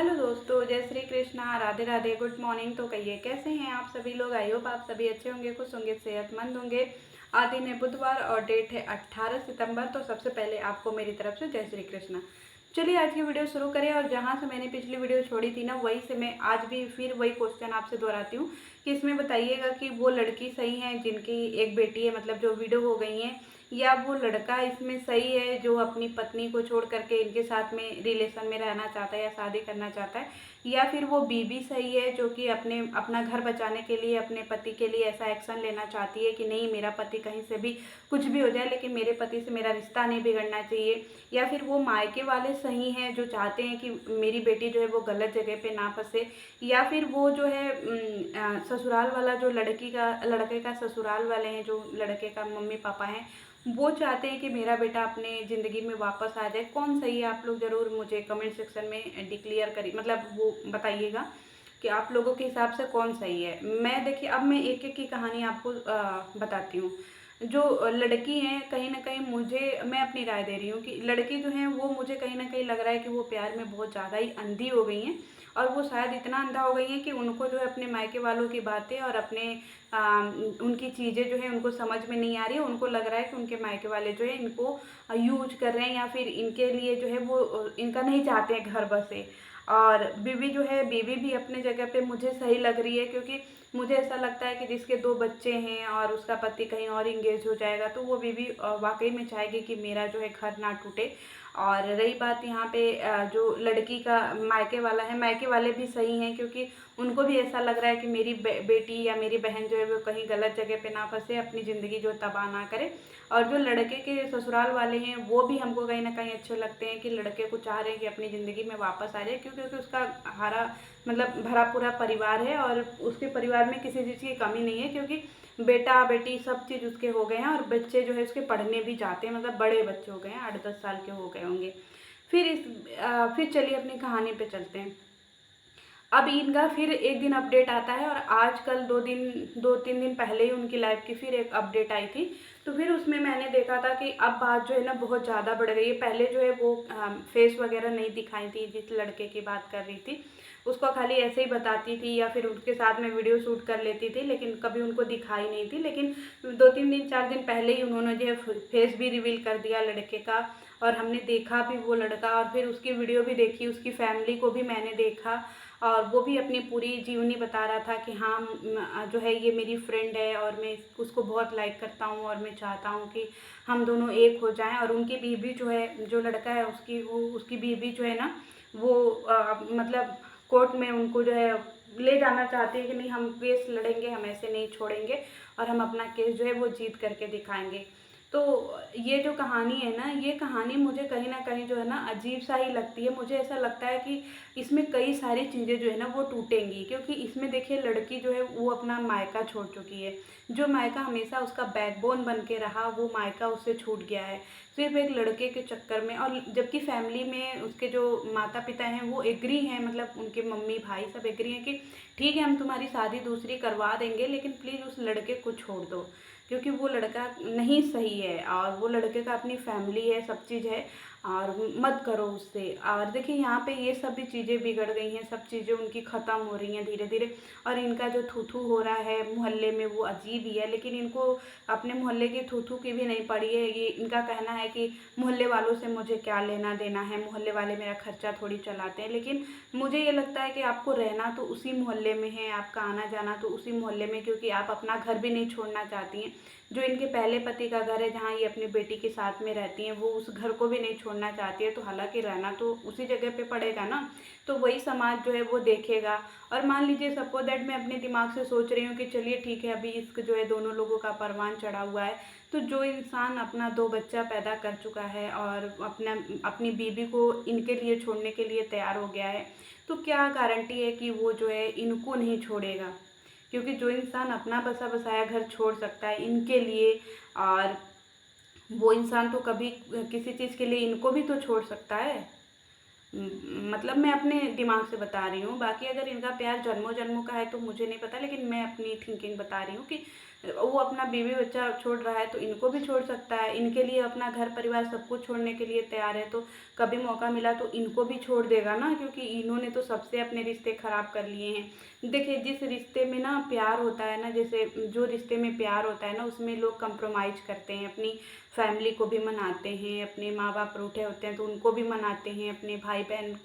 Hello दोस्तों, जय Shri Krishna, Radhe Radhe, good morning. तो कहिए कैसे हैं आप सभी लोग। आई होप आप सभी अच्छे होंगे, खुश होंगे, सेहतमंद होंगे। आज दिन है बुधवार और डेट है 18 सितंबर। तो सबसे पहले आपको मेरी तरफ से जय श्री कृष्णा। चलिए आज की वीडियो शुरू करें। और जहां से मैंने पिछली वीडियो छोड़ी थी ना, वहीं से मैं आज भी फिर वही क्वेश्चन आपसे दोहराती हूँ कि इसमें बताइएगा कि वो लड़की सही है जिनकी एक बेटी है, मतलब जो विडो हो गई है, या वो लड़का इसमें सही है जो अपनी पत्नी को छोड़ करके इनके साथ में रिलेशन में रहना चाहता है या शादी करना चाहता है, या फिर वो बीबी सही है जो कि अपना घर बचाने के लिए अपने पति के लिए ऐसा एक्शन लेना चाहती है कि नहीं, मेरा पति कहीं से भी कुछ भी हो जाए लेकिन मेरे पति से मेरा रिश्ता नहीं बिगड़ना चाहिए। या फिर वो मायके वाले सही हैं जो चाहते हैं कि मेरी बेटी जो है वो गलत जगह पे ना फंसे। या फिर वो जो है ससुराल वाला, जो लड़के का ससुराल वाले हैं, जो लड़के का मम्मी पापा हैं, वो चाहते हैं कि मेरा बेटा अपने ज़िंदगी में वापस आ जाए। कौन सही है, आप लोग ज़रूर मुझे कमेंट सेक्शन में डिक्लेयर करिए, मतलब वो बताइएगा कि आप लोगों के हिसाब से कौन सही है। मैं देखिए, अब मैं एक एक की कहानी आपको बताती हूँ। जो लड़की है, कहीं ना कहीं मैं अपनी राय दे रही हूँ कि लड़की जो है वो मुझे कहीं ना कहीं लग रहा है कि वो प्यार में बहुत ज़्यादा ही अंधी हो गई हैं। और वो शायद इतना अंधा हो गई हैं कि उनको जो है अपने मायके वालों की बातें और उनकी चीज़ें जो है उनको समझ में नहीं आ रही है। उनको लग रहा है कि उनके मायके वाले जो है इनको यूज कर रहे हैं, या फिर इनके लिए जो है वो इनका नहीं चाहते हैं घर बसे। और बीवी जो है, बीवी भी अपने जगह पे मुझे सही लग रही है, क्योंकि मुझे ऐसा लगता है कि जिसके 2 बच्चे हैं और उसका पति कहीं और इंगेज हो जाएगा तो वो बीवी वाकई में चाहेगी कि मेरा जो है घर ना टूटे। और रही बात यहाँ पे जो लड़की का मायके वाला है, मायके वाले भी सही हैं, क्योंकि उनको भी ऐसा लग रहा है कि मेरी बेटी या मेरी बहन जो है वो कहीं गलत जगह पे ना फंसे, अपनी ज़िंदगी जो तबाह ना करे। और जो लड़के के ससुराल वाले हैं वो भी हमको कहीं ना कहीं अच्छे लगते हैं कि लड़के को चाह रहे हैं कि अपनी ज़िंदगी में वापस आ जाए, क्योंकि उसका हारा मतलब भरा पूरा परिवार है और उसके परिवार में किसी चीज़ की कमी नहीं है, क्योंकि बेटा बेटी सब चीज़ उसके हो गए हैं और बच्चे जो है उसके पढ़ने भी जाते हैं, मतलब बड़े बच्चे हो गए हैं, 8-10 साल के हो गए होंगे। फिर चलिए अपनी कहानी पे चलते हैं। अब इनका फिर एक दिन अपडेट आता है, और आजकल 2-3 दिन पहले ही उनकी लाइफ की फिर एक अपडेट आई थी। तो फिर उसमें मैंने देखा था कि अब बात जो है ना बहुत ज़्यादा बढ़ गई है। पहले जो है वो फेस वगैरह नहीं दिखाई थी, जिस लड़के की बात कर रही थी उसको खाली ऐसे ही बताती थी या फिर उनके साथ में वीडियो शूट कर लेती थी, लेकिन कभी उनको दिखाई नहीं थी। लेकिन 2-3 दिन 4 दिन पहले ही उन्होंने जो है फेस भी रिवील कर दिया लड़के का, और हमने देखा भी वो लड़का, और फिर उसकी वीडियो भी देखी, उसकी फैमिली को भी मैंने देखा। और वो भी अपनी पूरी जीवनी बता रहा था कि हाँ, जो है ये मेरी फ्रेंड है और मैं उसको बहुत लाइक करता हूँ और मैं चाहता हूँ कि हम दोनों एक हो जाएं। और उनकी बीवी जो है, जो लड़का है उसकी बीवी जो है ना, वो मतलब कोर्ट में उनको जो है ले जाना चाहती है कि नहीं, हम केस लड़ेंगे, हम ऐसे नहीं छोड़ेंगे और हम अपना केस जो है वो जीत करके दिखाएंगे। तो ये जो कहानी है ना, ये कहानी मुझे कहीं ना कहीं जो है ना अजीब सा ही लगती है। मुझे ऐसा लगता है कि इसमें कई सारी चीज़ें जो है ना वो टूटेंगी, क्योंकि इसमें देखिए लड़की जो है वो अपना मायका छोड़ चुकी है। जो मायका हमेशा उसका बैकबोन बन के रहा, वो मायका उससे छूट गया है सिर्फ एक लड़के के चक्कर में। और जबकि फैमिली में उसके जो माता पिता हैं वो एग्री हैं, मतलब उनके मम्मी भाई सब एग्री हैं कि ठीक है, हम तुम्हारी शादी दूसरी करवा देंगे, लेकिन प्लीज़ उस लड़के को छोड़ दो, क्योंकि वो लड़का नहीं सही है और वो लड़के का अपनी फैमिली है, सब चीज़ है, और मत करो उससे। और देखिए यहाँ पे ये सब भी चीज़ें बिगड़ गई हैं, सब चीज़ें उनकी ख़त्म हो रही हैं धीरे धीरे। और इनका जो थू हो रहा है मोहल्ले में वो अजीब ही है, लेकिन इनको अपने मोहल्ले की थू की भी नहीं पड़ी है। ये इनका कहना है कि मोहल्ले वालों से मुझे क्या लेना देना है, मोहल्ले वाले मेरा खर्चा थोड़ी चलाते हैं। लेकिन मुझे ये लगता है कि आपको रहना तो उसी मोहल्ले में है, आपका आना जाना तो उसी मोहल्ले में, क्योंकि आप अपना घर भी नहीं छोड़ना चाहती हैं। जो इनके पहले पति का घर है जहाँ ये अपनी बेटी के साथ में रहती हैं, वो उस घर को भी नहीं छोड़ना चाहती है। तो हालांकि रहना तो उसी जगह पे पड़ेगा ना, तो वही समाज जो है वो देखेगा। और मान लीजिए सपोज दैट मैं अपने दिमाग से सोच रही हूँ कि चलिए ठीक है, अभी इश्क जो है दोनों लोगों का परवान चढ़ा हुआ है, तो जो इंसान अपना 2 बच्चा पैदा कर चुका है और अपनी बीवी को इनके लिए छोड़ने के लिए तैयार हो गया है, तो क्या गारंटी है कि वो जो है इनको नहीं छोड़ेगा। क्योंकि जो इंसान अपना बसा बसाया घर छोड़ सकता है इनके लिए, और वो इंसान तो कभी किसी चीज़ के लिए इनको भी तो छोड़ सकता है। मतलब मैं अपने दिमाग से बता रही हूँ, बाकी अगर इनका प्यार जन्मों जन्मों का है तो मुझे नहीं पता, लेकिन मैं अपनी थिंकिंग बता रही हूँ कि वो अपना बीवी बच्चा छोड़ रहा है तो इनको भी छोड़ सकता है, इनके लिए अपना घर परिवार सब कुछ छोड़ने के लिए तैयार है, तो कभी मौका मिला तो इनको भी छोड़ देगा ना, क्योंकि इन्होंने तो सबसे अपने रिश्ते ख़राब कर लिए हैं। देखिए जिस रिश्ते में ना प्यार होता है ना, जैसे जो रिश्ते में प्यार होता है ना उसमें लोग कंप्रोमाइज़ करते हैं, अपनी फैमिली को भी मनाते हैं, अपने माँ बाप रूठे होते हैं तो उनको भी मनाते हैं, अपने भाई बहन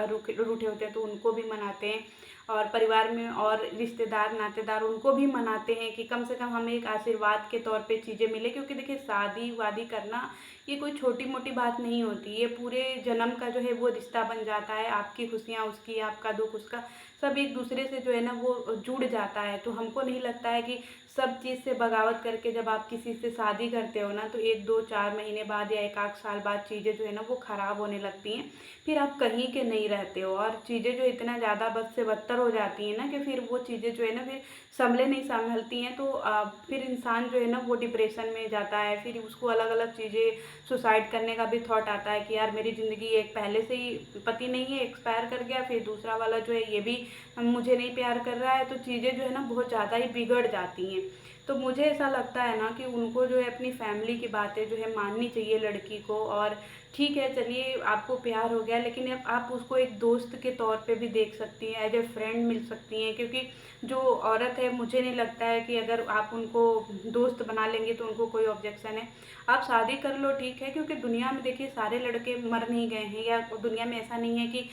रूठे होते हैं तो उनको भी मनाते हैं, और परिवार में और रिश्तेदार नातेदार उनको भी मनाते हैं कि कम से कम हमें एक आशीर्वाद के तौर पे चीज़ें मिले, क्योंकि देखिए शादी वादी करना ये कोई छोटी मोटी बात नहीं होती, ये पूरे जन्म का जो है वो रिश्ता बन जाता है, आपकी खुशियाँ उसकी, आपका दुख उसका, सब एक दूसरे से जो है ना वो जुड़ जाता है। तो हमको नहीं लगता है कि सब चीज़ से बगावत करके जब आप किसी से शादी करते हो ना तो 1 2 4 महीने बाद या 1 आध साल बाद चीज़ें जो है ना वो ख़राब होने लगती हैं, फिर आप कहीं के नहीं रहते हो, और चीज़ें जो इतना ज़्यादा बद से बदतर हो जाती हैं ना कि फिर वो चीज़ें जो है ना फिर संभले नहीं संभलती हैं, तो फिर इंसान जो है ना वो डिप्रेशन में जाता है, फिर उसको अलग अलग चीज़ें सुसाइड करने का भी थॉट आता है कि यार मेरी ज़िंदगी एक पहले से ही पति नहीं है, एक्सपायर कर गया, फिर दूसरा वाला जो है ये भी मुझे नहीं प्यार कर रहा है, तो चीज़ें जो है ना बहुत ज़्यादा ही बिगड़ जाती हैं। तो मुझे ऐसा लगता है ना कि उनको जो है अपनी फैमिली की बातें जो है माननी चाहिए लड़की को, और ठीक है चलिए आपको प्यार हो गया, लेकिन अब आप उसको एक दोस्त के तौर पे भी देख सकती हैं, एज ए फ्रेंड मिल सकती हैं, क्योंकि जो औरत है मुझे नहीं लगता है कि अगर आप उनको दोस्त बना लेंगे तो उनको कोई ऑब्जेक्शन है। आप शादी कर लो ठीक है, क्योंकि दुनिया में देखिए सारे लड़के मर नहीं गए हैं, या दुनिया में ऐसा नहीं है कि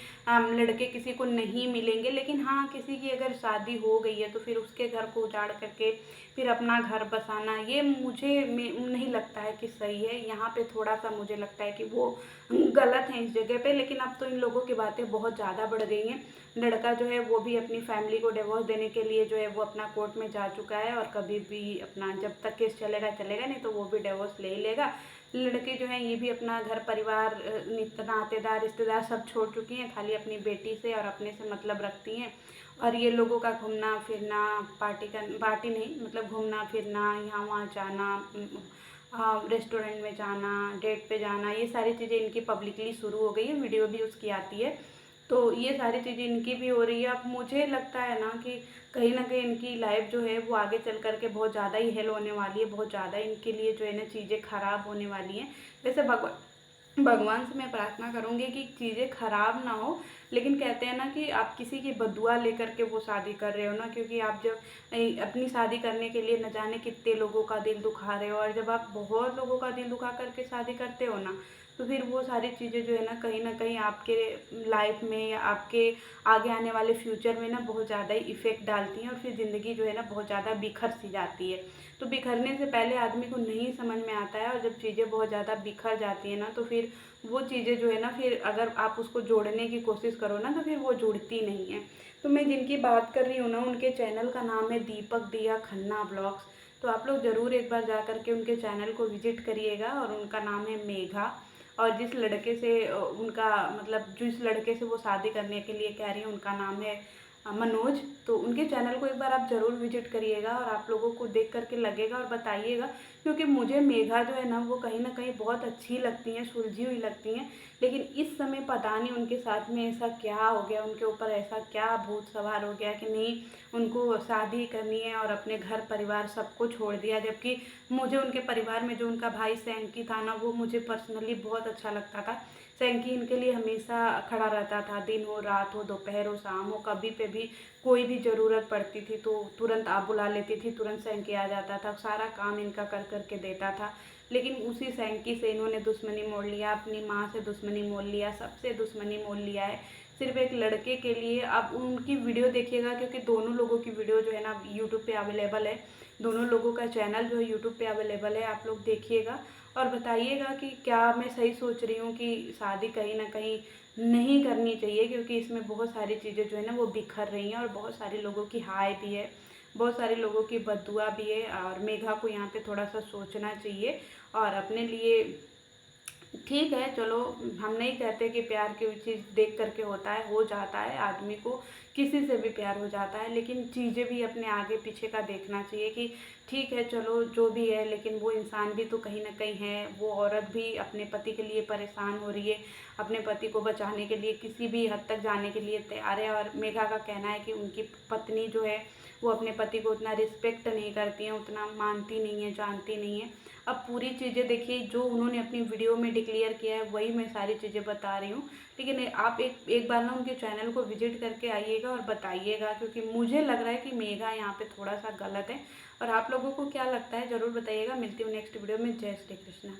लड़के किसी को नहीं मिलेंगे, लेकिन हाँ किसी की अगर शादी हो गई है तो फिर उसके घर को उजाड़ करके फिर अपना घर बसाना, ये मुझे नहीं लगता है कि सही है। यहाँ पे थोड़ा सा मुझे लगता है कि वो गलत है इस जगह पे, लेकिन अब तो इन लोगों की बातें बहुत ज़्यादा बढ़ गई हैं। लड़का जो है वो भी अपनी फैमिली को डिवोर्स देने के लिए जो है वो अपना कोर्ट में जा चुका है, और कभी भी अपना जब तक केस चलेगा चलेगा, नहीं तो वो भी डिवोर्स ले ही लेगा। लड़के जो हैं ये भी अपना घर परिवार नातेदार रिश्तेदार सब छोड़ चुकी हैं, खाली अपनी बेटी से और अपने से मतलब रखती हैं, और ये लोगों का घूमना फिरना, पार्टी नहीं मतलब घूमना फिरना, यहाँ वहाँ जाना, रेस्टोरेंट में जाना, डेट पे जाना, ये सारी चीज़ें इनकी पब्लिकली शुरू हो गई है, वीडियो भी उसकी आती है, तो ये सारी चीज़ें इनकी भी हो रही है। अब मुझे लगता है ना कि कहीं ना कहीं इनकी लाइफ जो है वो आगे चल कर के बहुत ज़्यादा ही हेल होने वाली है, बहुत ज़्यादा इनके लिए जो है ना चीज़ें ख़राब होने वाली हैं। वैसे भगवान से मैं प्रार्थना करूँगी कि चीज़ें ख़राब ना हो, लेकिन कहते हैं ना कि आप किसी की बदुआ लेकर के वो शादी कर रहे हो ना, क्योंकि आप जब अपनी शादी करने के लिए न जाने कितने लोगों का दिल दुखा रहे हो, और जब आप बहुत लोगों का दिल दुखा करके शादी करते हो ना तो फिर वो सारी चीज़ें जो है ना कहीं आपके लाइफ में या आपके आगे आने वाले फ्यूचर में ना बहुत ज़्यादा ही इफ़ेक्ट डालती हैं, और फिर ज़िंदगी जो है ना बहुत ज़्यादा बिखर सी जाती है। तो बिखरने से पहले आदमी को नहीं समझ में आता है, और जब चीज़ें बहुत ज़्यादा बिखर जाती हैं ना तो फिर वो चीज़ें जो है ना फिर अगर आप उसको जोड़ने की कोशिश करो ना तो फिर वो जुड़ती नहीं है। तो मैं जिनकी बात कर रही हूँ ना उनके चैनल का नाम है दीपक दिया खन्ना ब्लॉग्स, तो आप लोग ज़रूर एक बार जा कर के उनके चैनल को विज़िट करिएगा, और उनका नाम है मेघा, और जिस लड़के से उनका मतलब जिस लड़के से वो शादी करने के लिए कह रही हैं उनका नाम है मनोज। तो उनके चैनल को एक बार आप ज़रूर विजिट करिएगा, और आप लोगों को देख करके लगेगा और बताइएगा, क्योंकि मुझे मेघा जो है ना वो कहीं ना कहीं बहुत अच्छी लगती हैं, सुलझी हुई लगती हैं, लेकिन इस समय पता नहीं उनके साथ में ऐसा क्या हो गया, उनके ऊपर ऐसा क्या भूत सवार हो गया कि नहीं उनको शादी करनी है और अपने घर परिवार सबको छोड़ दिया। जबकि मुझे उनके परिवार में जो उनका भाई सैंकी था ना वो मुझे पर्सनली बहुत अच्छा लगता था। सैंकी इनके लिए हमेशा खड़ा रहता था, दिन हो रात हो दोपहर हो शाम हो, कभी पे भी कोई भी ज़रूरत पड़ती थी तो तुरंत आप बुला लेती थी, तुरंत सैंकी आ जाता था, सारा काम इनका कर कर के देता था। लेकिन उसी सैंकी से इन्होंने दुश्मनी मोड़ लिया, अपनी माँ से दुश्मनी मोड़ लिया, सबसे दुश्मनी मोड़ लिया है सिर्फ एक लड़के के लिए। अब उनकी वीडियो देखिएगा, क्योंकि दोनों लोगों की वीडियो जो है ना यूट्यूब पे अवेलेबल है, दोनों लोगों का चैनल जो है यूट्यूब पे अवेलेबल है, आप लोग देखिएगा और बताइएगा कि क्या मैं सही सोच रही हूँ कि शादी कहीं ना कहीं नहीं करनी चाहिए, क्योंकि इसमें बहुत सारी चीज़ें जो है ना वो बिखर रही हैं, और बहुत सारे लोगों की हाय भी है, बहुत सारे लोगों की बददुआ भी है, और मेघा को यहाँ पे थोड़ा सा सोचना चाहिए और अपने लिए ठीक है, चलो हम नहीं कहते कि प्यार की चीज़ देख कर के होता है, हो जाता है, आदमी को किसी से भी प्यार हो जाता है, लेकिन चीज़ें भी अपने आगे पीछे का देखना चाहिए कि ठीक है चलो जो भी है, लेकिन वो इंसान भी तो कहीं न कहीं है, वो औरत भी अपने पति के लिए परेशान हो रही है, अपने पति को बचाने के लिए किसी भी हद तक जाने के लिए तैयार है। और मेघा का कहना है कि उनकी पत्नी जो है वो अपने पति को उतना रिस्पेक्ट नहीं करती हैं, उतना मानती नहीं है, जानती नहीं है। अब पूरी चीज़ें देखिए, जो उन्होंने अपनी वीडियो में डिक्लेयर किया है वही मैं सारी चीज़ें बता रही हूँ। लेकिन आप एक बार ना उनके चैनल को विजिट करके आइएगा और बताइएगा, क्योंकि मुझे लग रहा है कि मेघा यहाँ पे थोड़ा सा गलत है। और आप लोगों को क्या लगता है ज़रूर बताइएगा। मिलती हूँ नेक्स्ट वीडियो में। जय श्री कृष्णा।